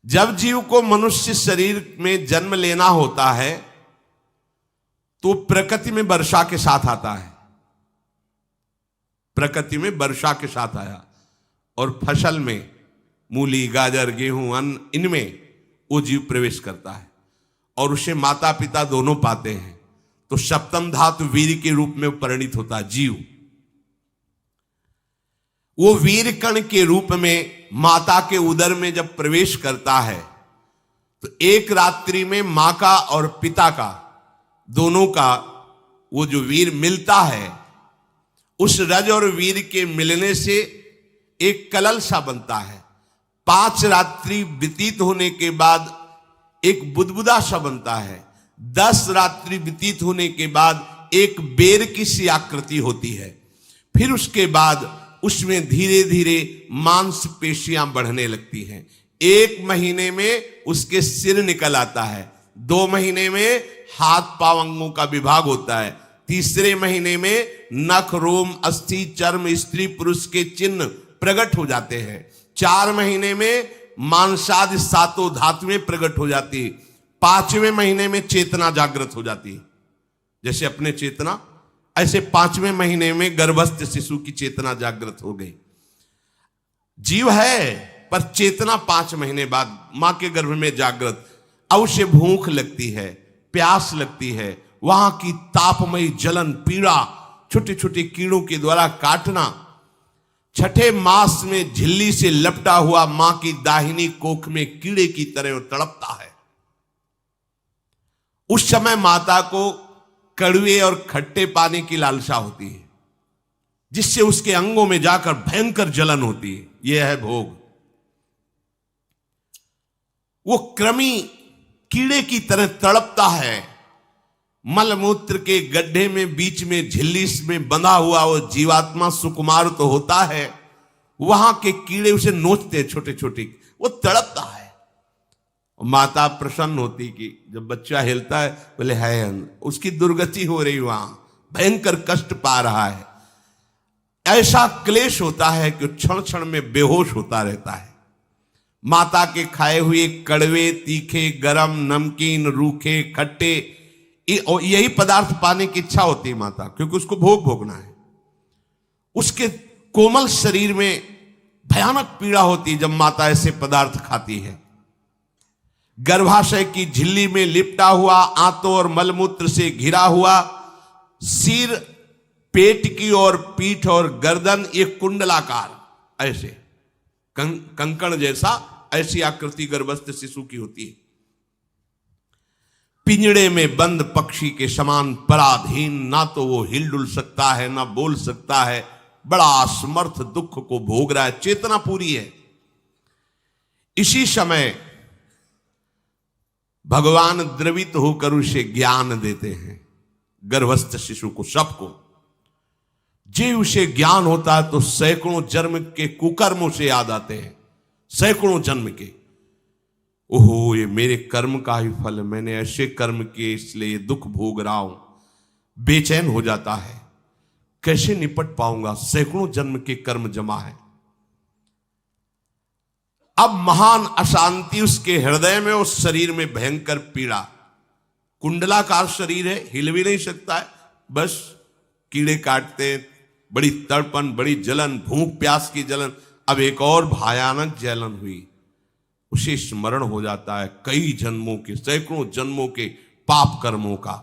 जब जीव को मनुष्य शरीर में जन्म लेना होता है तो प्रकृति में वर्षा के साथ आता है, प्रकृति में वर्षा के साथ आया, और फसल में मूली, गाजर, गेहूं, अन्न, इनमें वो जीव प्रवेश करता है और उसे माता पिता दोनों पाते हैं। तो सप्तम धातु वीर के रूप में परिणित होता है जीव। वो वीर कण के रूप में माता के उदर में जब प्रवेश करता है तो एक रात्रि में मां का और पिता का, दोनों का वो जो वीर मिलता है, उस रज और वीर के मिलने से एक कलल सा बनता है। 5 रात्रि व्यतीत होने के बाद एक बुदबुदा सा बनता है। 10 रात्रि व्यतीत होने के बाद एक बेर की सी आकृति होती है। फिर उसके बाद उसमें धीरे धीरे मांसपेशियां बढ़ने लगती हैं। 1 महीने में उसके सिर निकल आता है, 2 महीने में हाथ पांव अंगों का विभाग होता है, तीसरे महीने में नख, रोम, अस्थि, चर्म, स्त्री पुरुष के चिन्ह प्रकट हो जाते हैं, 4 महीने में मांसादि 7 धातुएं प्रकट हो जाती है, 5वें महीने में चेतना जागृत हो जाती है। जैसे अपने चेतना, ऐसे 5वें महीने में गर्भस्थ शिशु की चेतना जागृत हो गई। जीव है पर चेतना 5 महीने बाद मां के गर्भ में जागृत। अब उसे भूख लगती है, प्यास लगती है, वहां की तापमयी जलन, पीड़ा, छोटे छोटे कीड़ों के द्वारा काटना, 6ठे मास में झिल्ली से लपटा हुआ मां की दाहिनी कोख में कीड़े की तरह तड़पता है। उस समय माता को कड़वे और खट्टे पानी की लालसा होती है, जिससे उसके अंगों में जाकर भयंकर जलन होती है। यह है भोग। वो कृमि कीड़े की तरह तड़पता है। मलमूत्र के गड्ढे में बीच में झिल्ली में बंधा हुआ वो जीवात्मा सुकुमार तो होता है, वहां के कीड़े उसे नोचते हैं छोटे छोटे, वो तड़पता है। माता प्रसन्न होती कि जब बच्चा हिलता है, बोले है, उसकी दुर्गति हो रही, वहां भयंकर कष्ट पा रहा है। ऐसा क्लेश होता है कि क्षण क्षण में बेहोश होता रहता है। माता के खाए हुए कड़वे, तीखे, गरम, नमकीन, रूखे, खट्टे, यही पदार्थ पाने की इच्छा होती है माता, क्योंकि उसको भोग भोगना है। उसके कोमल शरीर में भयानक पीड़ा होती है जब माता ऐसे पदार्थ खाती है। गर्भाशय की झिल्ली में लिपटा हुआ, आंतों और मलमूत्र से घिरा हुआ सिर, पेट की और पीठ और गर्दन, ये कुंडलाकार ऐसे कंकण जैसा, ऐसी आकृति गर्भस्थ शिशु की होती है। पिंजड़े में बंद पक्षी के समान पराधीन, ना तो वो हिल डुल सकता है, ना बोल सकता है, बड़ा असमर्थ दुख को भोग रहा है। चेतना पूरी है। इसी समय भगवान द्रवित होकर उसे ज्ञान देते हैं, गर्भस्थ शिशु को, सबको। जे उसे ज्ञान होता है तो सैकड़ों जन्म के कुकर्मों से याद आते हैं, सैकड़ों जन्म के। ओहो, ये मेरे कर्म का ही फल, मैंने ऐसे कर्म किए इसलिए ये दुख भोग रहा हूं। बेचैन हो जाता है, कैसे निपट पाऊंगा, सैकड़ों जन्म के कर्म जमा है। अब महान अशांति उसके हृदय में, उस शरीर में भयंकर पीड़ा। कुंडलाकार शरीर है, हिल भी नहीं सकता है, बस कीड़े काटते, बड़ी तड़पन, बड़ी जलन, भूख प्यास की जलन। अब एक और भयानक जलन हुई, उसे स्मरण हो जाता है कई जन्मों के, सैकड़ों जन्मों के पाप कर्मों का।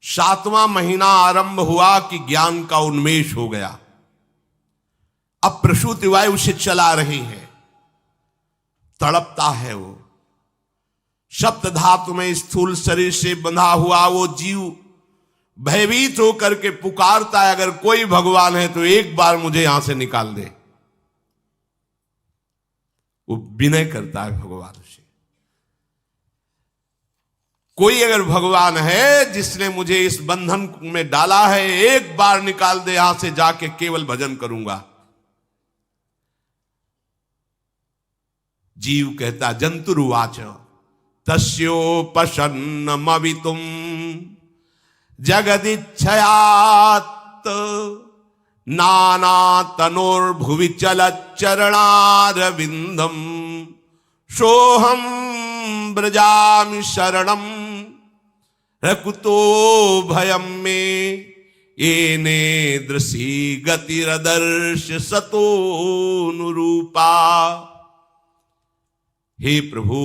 7वां महीना आरंभ हुआ कि ज्ञान का उन्मेष हो गया। अब प्रसूति वायु उसे चला रही है, तड़पता है वो। सप्त धातु में स्थूल शरीर से बंधा हुआ वो जीव भयभीत होकर के पुकारता है, अगर कोई भगवान है तो एक बार मुझे यहां से निकाल दे। वो विनय करता है भगवान से, कोई अगर भगवान है जिसने मुझे इस बंधन में डाला है, एक बार निकाल दे, यहां से जाके केवल भजन करूंगा। जीव कहता, जंतुरुवाच तस्योपशन्नमवितुम जगदिच्छयात् नाना तनोर्भुवि चलच्चरणारविंदम सोहम ब्रजामि शरणम रकुतो भयम में येने दृशी गतिरदर्श सतोनुरूपा। हे प्रभु,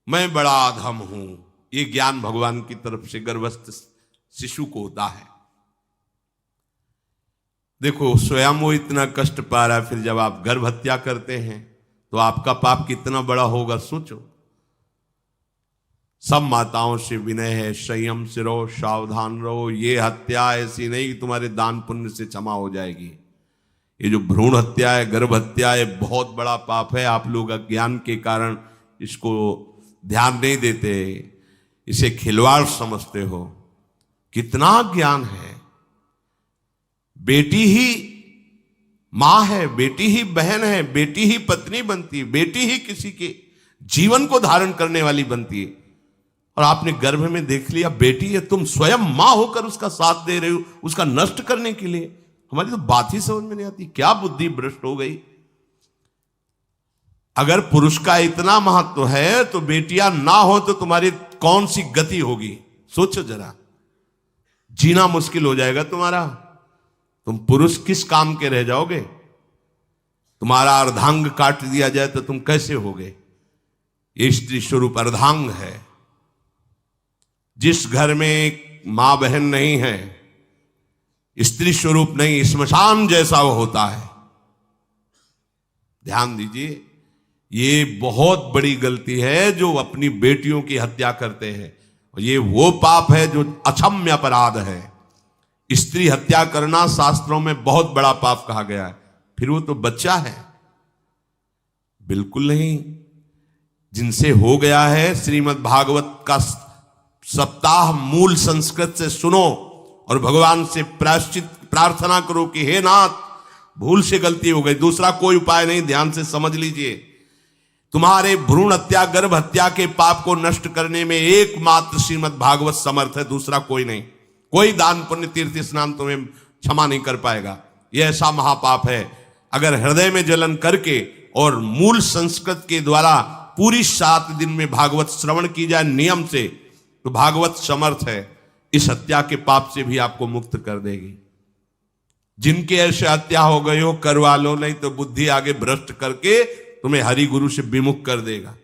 मैं बड़ा अधम हूं। ये ज्ञान भगवान की तरफ से गर्भस्थ शिशु को होता है। देखो, स्वयं वो इतना कष्ट पा रहा है, फिर जब आप गर्भ हत्या करते हैं तो आपका पाप कितना बड़ा होगा सोचो। सब माताओं से विनय है, संयम से रहो, सावधान रहो। ये हत्या ऐसी नहीं कि तुम्हारे दान पुण्य से क्षमा हो जाएगी। ये जो भ्रूण हत्या है, गर्भ हत्या है, बहुत बड़ा पाप है। आप लोग अज्ञान के कारण इसको ध्यान नहीं देते, इसे खिलवाड़ समझते हो। कितना ज्ञान है। बेटी ही मां है, बेटी ही बहन है, बेटी ही पत्नी बनती है, बेटी ही किसी के जीवन को धारण करने वाली बनती है। और आपने गर्भ में देख लिया बेटी है, तुम स्वयं मां होकर उसका साथ दे रहे हो, उसका नष्ट करने के लिए। हमारी तो बात ही समझ में नहीं आती, क्या बुद्धि भ्रष्ट हो गई। अगर पुरुष का इतना महत्व है तो बेटियां ना हो तो तुम्हारी कौन सी गति होगी, सोचो जरा। जीना मुश्किल हो जाएगा तुम्हारा। तुम पुरुष किस काम के रह जाओगे। तुम्हारा अर्धांग काट दिया जाए तो तुम कैसे होगे। ये स्त्री स्वरूप अर्धांग है। जिस घर में मां बहन नहीं है, स्त्री स्वरूप नहीं, श्मशान जैसा वो होता है। ध्यान दीजिए, ये बहुत बड़ी गलती है जो अपनी बेटियों की हत्या करते हैं। और ये वो पाप है जो अक्षम्य अपराध है। स्त्री हत्या करना शास्त्रों में बहुत बड़ा पाप कहा गया है। फिर वो तो बच्चा है, बिल्कुल नहीं। जिनसे हो गया है, श्रीमद् भागवत का सप्ताह मूल संस्कृत से सुनो और भगवान से प्रायश्चित प्रार्थना करो कि हे नाथ, भूल से गलती हो गई, दूसरा कोई उपाय नहीं। ध्यान से समझ लीजिए, तुम्हारे भ्रूण हत्या गर्भ हत्या के पाप को नष्ट करने में एकमात्र श्रीमद् भागवत समर्थ है, दूसरा कोई नहीं। कोई दान पुण्य तीर्थ स्नान तुम्हें क्षमा नहीं कर पाएगा। यह ऐसा महापाप है। अगर हृदय में जलन करके और मूल संस्कृत के द्वारा पूरी 7 दिन में भागवत श्रवण की जाए नियम से, तो भागवत समर्थ है, इस हत्या के पाप से भी आपको मुक्त कर देगी। जिनके ऐसे हत्या हो गई हो करवा लो, नहीं तो बुद्धि आगे भ्रष्ट करके तुम्हें हरि गुरु से विमुख कर देगा।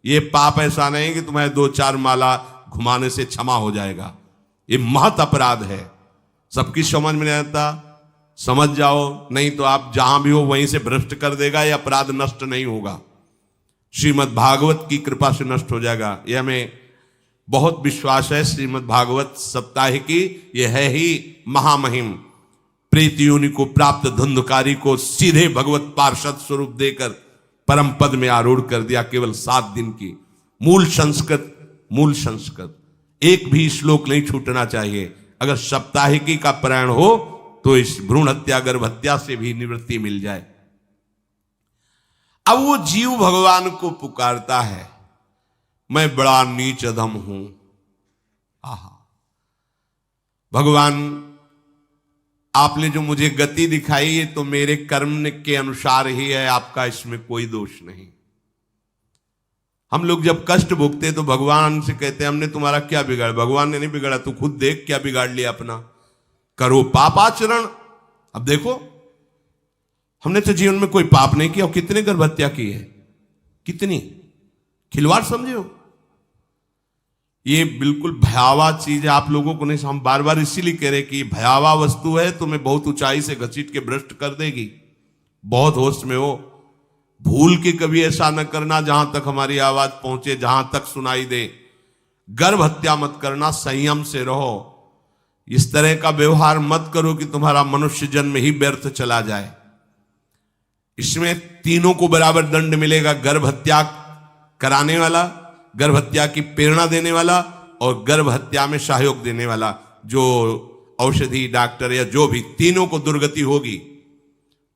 ये पाप ऐसा नहीं कि तुम्हें 2-4 माला घुमाने से क्षमा हो जाएगा। ये महत अपराध है। सबकी समझ में नहीं आता, समझ जाओ, नहीं तो आप जहां भी हो वहीं से भ्रष्ट कर देगा। ये अपराध नष्ट नहीं होगा, श्रीमद् भागवत की कृपा से नष्ट हो जाएगा। यह हमें बहुत विश्वास है। श्रीमद् भागवत सप्ताह की यह है ही महामहिम। प्रीत योनि को प्राप्त धुंधकारी को सीधे भगवत पार्षद स्वरूप देकर परम पद में आरूढ़ कर दिया। केवल 7 दिन की मूल संस्कृत एक भी श्लोक नहीं छूटना चाहिए। अगर सप्ताहिकी का पारायण हो तो इस भ्रूण हत्या गर्भ हत्या से भी निवृत्ति मिल जाए। अब वो जीव भगवान को पुकारता है, मैं बड़ा नीच अधम हूं। आहा, भगवान आपने जो मुझे गति दिखाई है तो मेरे कर्म के अनुसार ही है, आपका इसमें कोई दोष नहीं। हम लोग जब कष्ट भोगते तो भगवान से कहते हैं हमने तुम्हारा क्या बिगाड़ा। भगवान ने नहीं बिगाड़ा, तू खुद देख क्या बिगाड़ लिया अपना। करो पापाचरण। अब देखो, हमने तो जीवन में कोई पाप नहीं किया और कितने गर्भ हत्या की है, कितनी खिलवाड़ समझे हो। ये बिल्कुल भयावह चीज है, आप लोगों को नहीं। हम बार बार इसीलिए कह रहे कि भयावह वस्तु है, तुम्हें बहुत ऊंचाई से घसीट के भ्रष्ट कर देगी। बहुत होश में हो, भूल के कभी ऐसा न करना जहां तक हमारी आवाज पहुंचे, जहां तक सुनाई दे। गर्भ हत्या मत करना, संयम से रहो। इस तरह का व्यवहार मत करो कि तुम्हारा मनुष्य जन्म ही व्यर्थ चला जाए। इसमें तीनों को बराबर दंड मिलेगा, गर्भ हत्या कराने वाला, गर्भ हत्या की प्रेरणा देने वाला और गर्भ हत्या में सहयोग देने वाला। जो औषधि डॉक्टर या जो भी, तीनों को दुर्गति होगी।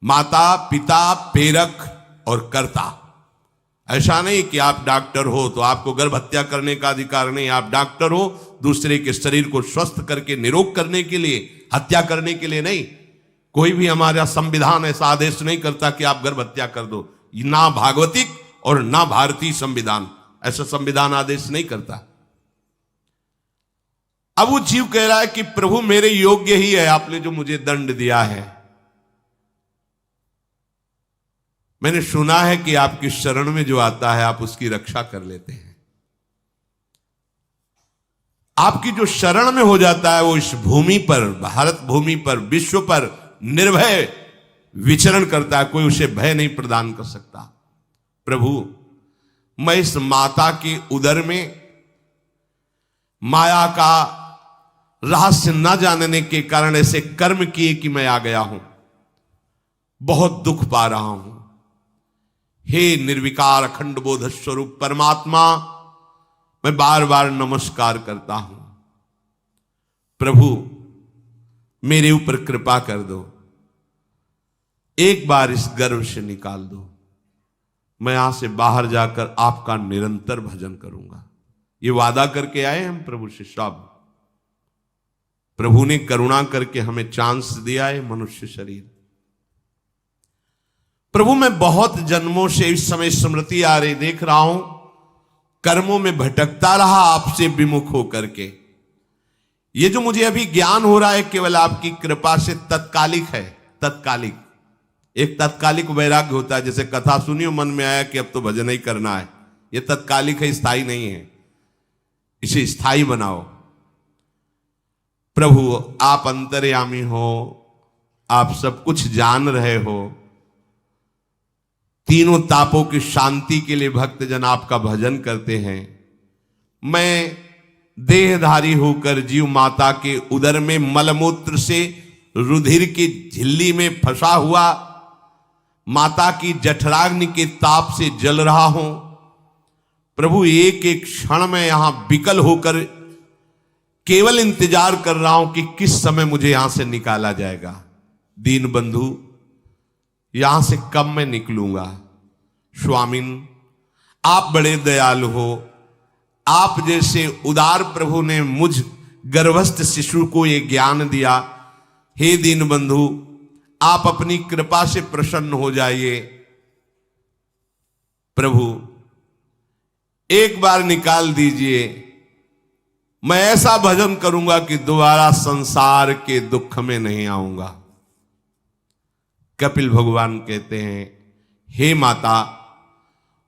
माता पिता प्रेरक और कर्ता। ऐसा नहीं कि आप डॉक्टर हो तो आपको गर्भ हत्या करने का अधिकार नहीं। आप डॉक्टर हो दूसरे के शरीर को स्वस्थ करके निरोग करने के लिए, हत्या करने के लिए नहीं। कोई भी हमारा संविधान ऐसा आदेश नहीं करता कि आप गर्भ हत्या कर दो। ना भागवतिक और ना भारतीय संविधान ऐसा संविधान आदेश नहीं करता। अब वो जीव कह रहा है कि प्रभु मेरे योग्य ही है, आपने जो मुझे दंड दिया है। मैंने सुना है कि आपकी शरण में जो आता है आप उसकी रक्षा कर लेते हैं। आपकी जो शरण में हो जाता है वो इस भूमि पर, भारत भूमि पर, विश्व पर निर्भय विचरण करता है, कोई उसे भय नहीं प्रदान कर सकता। प्रभु मैं इस माता के उदर में माया का रहस्य न जानने के कारण ऐसे कर्म किए कि मैं आ गया हूं, बहुत दुख पा रहा हूं। हे निर्विकार अखंड बोध स्वरूप परमात्मा, मैं बार बार नमस्कार करता हूं। प्रभु मेरे ऊपर कृपा कर दो, एक बार इस गर्भ से निकाल दो, मैं यहां से बाहर जाकर आपका निरंतर भजन करूंगा। ये वादा करके आए हम प्रभु से सब। प्रभु ने करुणा करके हमें चांस दिया है मनुष्य शरीर। प्रभु मैं बहुत जन्मों से इस समय स्मृति आ रही देख रहा हूं, कर्मों में भटकता रहा आपसे विमुख होकर के। ये जो मुझे अभी ज्ञान हो रहा है केवल आपकी कृपा से तत्कालिक है, तत्कालिक। एक तत्कालिक वैराग्य होता है, जैसे कथा सुनी और मन में आया कि अब तो भजन ही करना है। ये तत्कालिक है, स्थायी नहीं है। इसे स्थायी बनाओ। प्रभु आप अंतर्यामी हो, आप सब कुछ जान रहे हो। तीनों तापों की शांति के लिए भक्तजन आपका भजन करते हैं। मैं देहधारी होकर जीव माता के उदर में मलमूत्र से रुधिर की झिल्ली में फंसा हुआ माता की जठराग्नि के ताप से जल रहा हूं। प्रभु एक एक क्षण में यहां विकल होकर केवल इंतजार कर रहा हूं कि किस समय मुझे यहां से निकाला जाएगा। दीन बंधु यहां से कब मैं निकलूंगा। स्वामिन आप बड़े दयालु हो। आप जैसे उदार प्रभु ने मुझ गर्भस्थ शिशु को ये ज्ञान दिया। हे दीन बंधु आप अपनी कृपा से प्रसन्न हो जाइए। प्रभु एक बार निकाल दीजिए, मैं ऐसा भजन करूंगा कि दोबारा संसार के दुख में नहीं आऊंगा। कपिल भगवान कहते हैं, हे माता,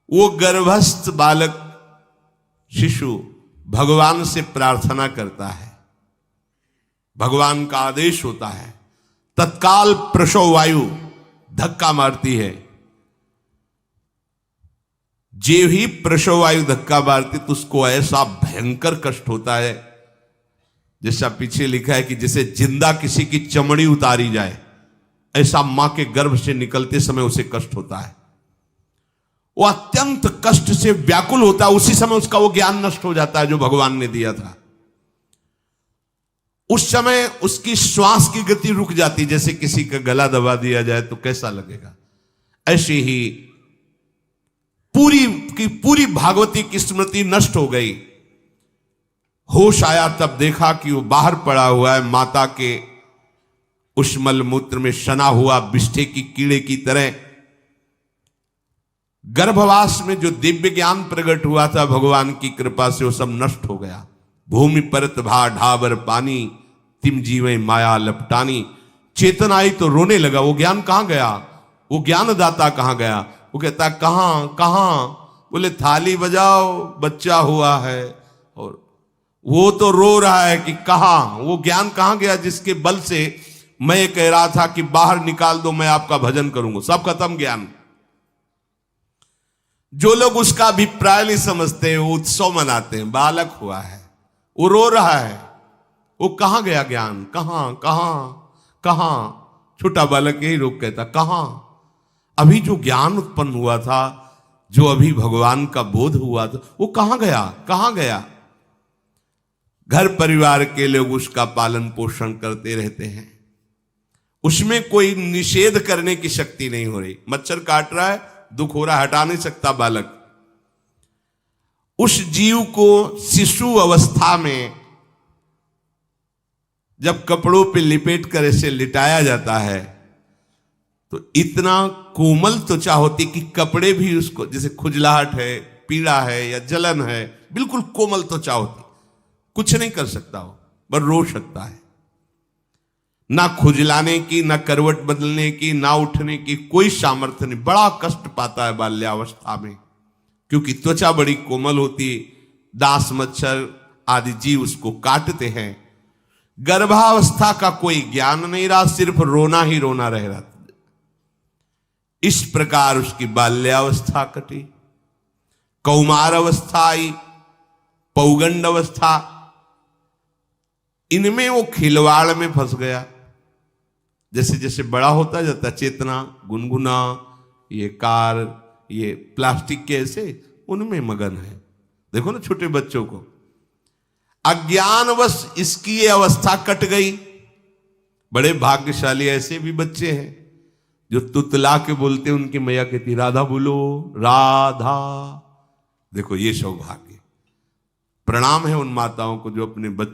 वो गर्भस्थ बालक शिशु भगवान से प्रार्थना करता है, भगवान का आदेश होता है, तत्काल प्रसव वायु धक्का मारती है। जे ही प्रसव वायु धक्का मारती तो उसको ऐसा भयंकर कष्ट होता है, जैसा पीछे लिखा है कि जैसे जिंदा किसी की चमड़ी उतारी जाए, ऐसा मां के गर्भ से निकलते समय उसे कष्ट होता है। वो अत्यंत कष्ट से व्याकुल होता है। उसी समय उसका वो ज्ञान नष्ट हो जाता है जो भगवान ने दिया था। उस समय उसकी श्वास की गति रुक जाती, जैसे किसी का गला दबा दिया जाए तो कैसा लगेगा। ऐसे ही पूरी की पूरी भागवती की स्मृति नष्ट हो गई। होश आया तब देखा कि वो बाहर पड़ा हुआ है, माता के उस मलमूत्र में सना हुआ बिष्ठे की कीड़े की तरह। गर्भवास में जो दिव्य ज्ञान प्रकट हुआ था भगवान की कृपा से, वो सब नष्ट हो गया। भूमि परत भा ढाबर पानी, तिम जीवे माया लपटानी। चेतन आई तो रोने लगा। वो ज्ञान कहां गया, वो ज्ञानदाता कहां गया। वो कहता कहां कहां, बोले थाली बजाओ, बच्चा हुआ है। और वो तो रो रहा है कि कहां, वो ज्ञान कहां गया जिसके बल से मैं कह रहा था कि बाहर निकाल दो, मैं आपका भजन करूंगा। सब खत्म ज्ञान। जो लोग उसका अभिप्राय नहीं समझते वो उत्सव मनाते हैं। बालक हुआ है, वो रो रहा है, वो कहां गया ज्ञान, कहां कहां कहां। छोटा बालक यही रोक कहता कहां। अभी जो ज्ञान उत्पन्न हुआ था, जो अभी भगवान का बोध हुआ था, वो कहां गया, कहां गया। घर परिवार के लोग उसका पालन पोषण करते रहते हैं, उसमें कोई निषेध करने की शक्ति नहीं हो रही। मच्छर काट रहा है, दुख हो रहा है, हटा नहीं सकता बालक। उस जीव को शिशु अवस्था में जब कपड़ों पे लिपेट कर इसे लिटाया जाता है तो इतना कोमल त्वचा होती कि कपड़े भी उसको, जैसे खुजलाहट है, पीड़ा है या जलन है, बिल्कुल कोमल त्वचा होती, कुछ नहीं कर सकता हो, पर रो सकता है। ना खुजलाने की, ना करवट बदलने की, ना उठने की कोई सामर्थ्य नहीं। बड़ा कष्ट पाता है बाल्यावस्था में, क्योंकि त्वचा बड़ी कोमल होती, दास मच्छर आदि जीव उसको काटते हैं। गर्भावस्था का कोई ज्ञान नहीं रहा, सिर्फ रोना ही रोना रह रहा। इस प्रकार उसकी बाल्यावस्था कटी, कौमार अवस्था आई, पौगंड अवस्था, इनमें वो खिलवाड़ में फंस गया। जैसे जैसे बड़ा होता जाता, चेतना, गुनगुना, ये कार, ये प्लास्टिक के ऐसे, उनमें मगन है। देखो ना छोटे बच्चों को, अज्ञानवश इसकी ये अवस्था कट गई। बड़े भाग्यशाली ऐसे भी बच्चे हैं जो तुतला के बोलते, उनकी मैया कहती राधा बोलो, राधा। देखो ये सौभाग्य, प्रणाम है उन माताओं को जो अपने बच्चे